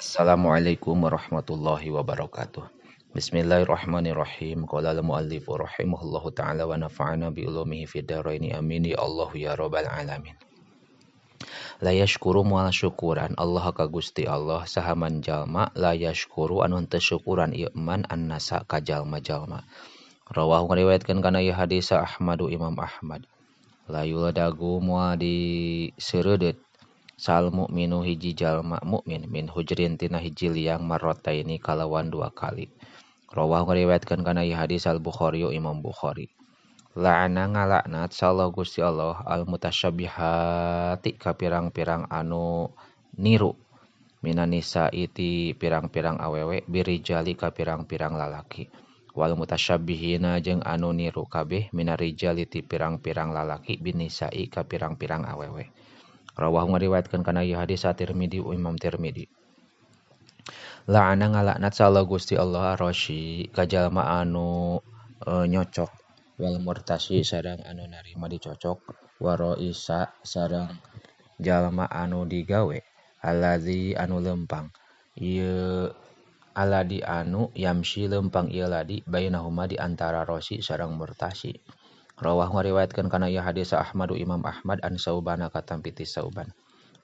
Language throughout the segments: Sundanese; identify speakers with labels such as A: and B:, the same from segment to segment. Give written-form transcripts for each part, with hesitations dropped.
A: Assalamualaikum warahmatullahi wabarakatuh. Bismillahirrahmanirrahim. Qala al-muallif rahimahullahu taala wa nafa'ana bi ulumihi fid dharain amin ya Allah ya rabbal alamin. La yashkuru moal syukuran Allah ka Gusti Allah sahaman jalma la yashkuru anu teu syukuran ieu man annasa ka jalma-jalma. Rawahu ngariwayatkeun kana ieu hadis Ahmadu Imam Ahmad. La yuladagu moal diseureudeut sal mukminu hiji jalma mukmin min hujrin tina hiji liang marrotaini kalawan dua kali. Rawahu ngariwayatkeun kana ieu hadis Al Bukhari Imam Bukhari. La'ana ngalaknat sallallahu Gusti Allah al mutasyabihati ka pirang-pirang anu niru minan nisa iti pirang-pirang awewe birijali ka pirang-pirang lalaki. Wal mutasyabihina jeung anu niru kabeh minarijali ti pirang-pirang lalaki binisai ka pirang-pirang awewe. Rawahu ngariwayatkeun kana ieu hadis At-Tirmidzi Imam Tirmidzi. La'ana ngalaknat sallallahu Gusti Allah arosy ka jalma anu nyocok wal murtasi sareng anu narima dicocok waroisa sareng jalma anu digawe alladzi anu lempang ieu aladi anu yamsi lempang ieu ladi bainahuma di antara rosi sareng murtasi. Rawahu ngariwayatkeun kana ieu hadis Ahmadu Imam Ahmad an Saubana katampi ti Sauban.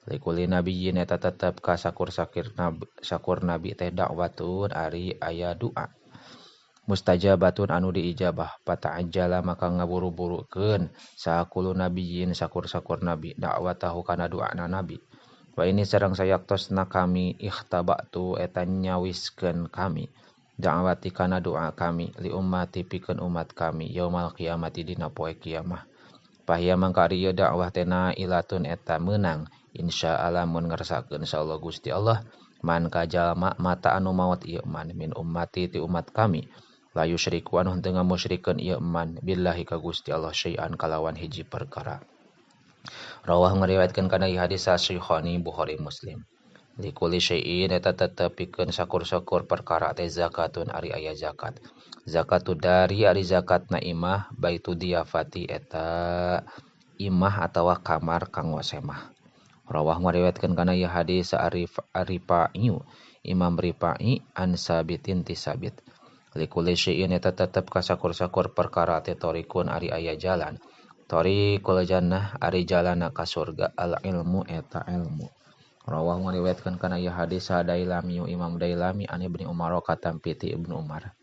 A: Likuli nabiyyin eta tetep ka sakur nabi teh dakwatun ari aya doa. Mustajabatun anu diijabah pata'ajjala maka ngaburu-burukeun sakulu nabiyyin sakur-sakur nabi dakwatahu kana doana nabi. Wa ini sareng sayaktosna kami ikhtabatu eta nyawiskeun kami da'wati kana doa kami li ummati pikeun umat kami yaumal qiyamati dina poe kiamah. Pahia mangka ari ieu dakwah teh ilatun eta meunang insyaallah mun ngarsakeun insyaallah Gusti Allah man ka jalma mata anu maot ieu man min ummati ti umat kami la yusyriku anu teu ngamusyrikeun ieu man billahi ka Gusti Allah syai'an kalawan hiji perkara. Rawahu ngariwayatkeun kana ieu hadis Sahihani Bukhari Muslim. Likuli syai'in eta tetep pikeun sakur-sakur perkara teh zakatun ari aya zakat. Zakatu dari ari zakatna imah baitu diafati eta imah atawa kamar kanggo semah. Rawahu ngariwayatkeun kana ieu hadis Arifa'i Imam Rifa'i an Sabitin ti Sabit. Likuli syai'in eta tetep ka sakur-sakur perkara teh torikun ari aya jalan. Tariqul jannah ari jalanna ka surga al ilmu eta ilmu. Rawahu ngariwayatkeun kana ieu hadis Dailami Imam Dailami an Ibnu Umar katampi ti Ibnu Umar.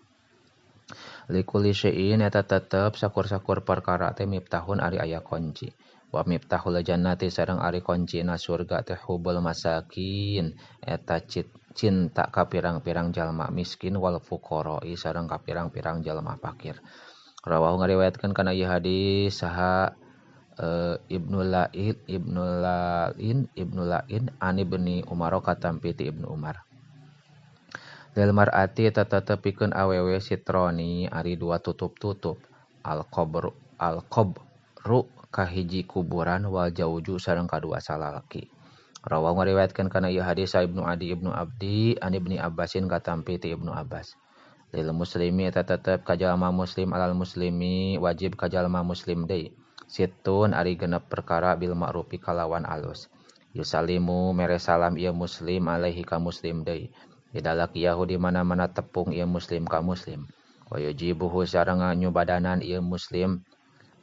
A: Likuli syai'in eta tetep sakur-sakur perkara teh miftahun ari aya kunci. Wa miftahul jannati sareng ari kuncina surga teh hubul masakin eta cinta ka pirang-pirang jalma miskin wal fuqara'i sareng ka pirang-pirang jalma fakir. Rawahu ngariwayatkeun kana ieu hadis saha Ibnu La'in an Ibnu Umar katampi ti Ibnu Umar. Lil mar'ati eta tetep pikeun awewe sitroni ari dua tutup-tutup al qabru kahiji kuburan wal jauju sareng kadua salalaki. Rawahu ngariwayatkeun kana ieu hadis Ibnu Adi Ibnu Abdi an Ibnu Abbasin katampi ti Ibnu Abbas. Lil muslimi eta tetep ka jalma muslim alal muslimi wajib ka jalma muslim deui. Situn ari genep perkara bil ma'rufi kalawan alus. Yusalimu mere salam ieu muslim alaihi ka muslim deui. Idalak Yahudi mana-mana tepung ieu muslim ka muslim. Wa yujibuhu sareng nyubadanan ieu muslim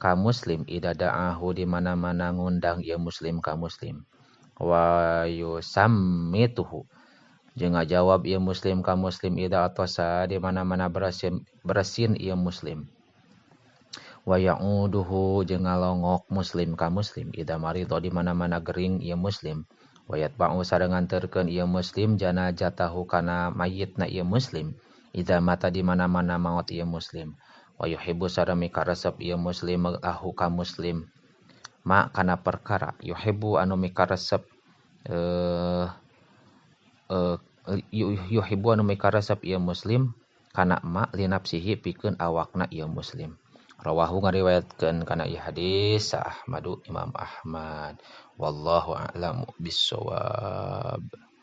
A: ka muslim idada'ahu di mana-mana ngundang ieu muslim ka muslim. Wa yusammituhu jeung ngajawab ieu muslim ka muslim ida atosa di mana-mana bersin ieu muslim. Wa ya'uduhu jeung ngalongok muslim ka muslim ida marito di mana-mana gering ieu muslim. Wa yatba'u sareng nganterkeun ieu muslim janazatahu kana mayitna ieu muslim ida mata di mana-mana maot ieu muslim. Wa yuhibbu sareng mikaresep ieu muslim lahu ka muslim ma kana perkara yuhibbu anu mikaresep yuhibbu anu mikaresep ieu muslim kana ma linapsihi pikeun awakna ieu muslim. Rawahu ngariwayatkeun kana ieu hadis Ahmadu Imam Ahmad. Wallahu a'lamu bissawab.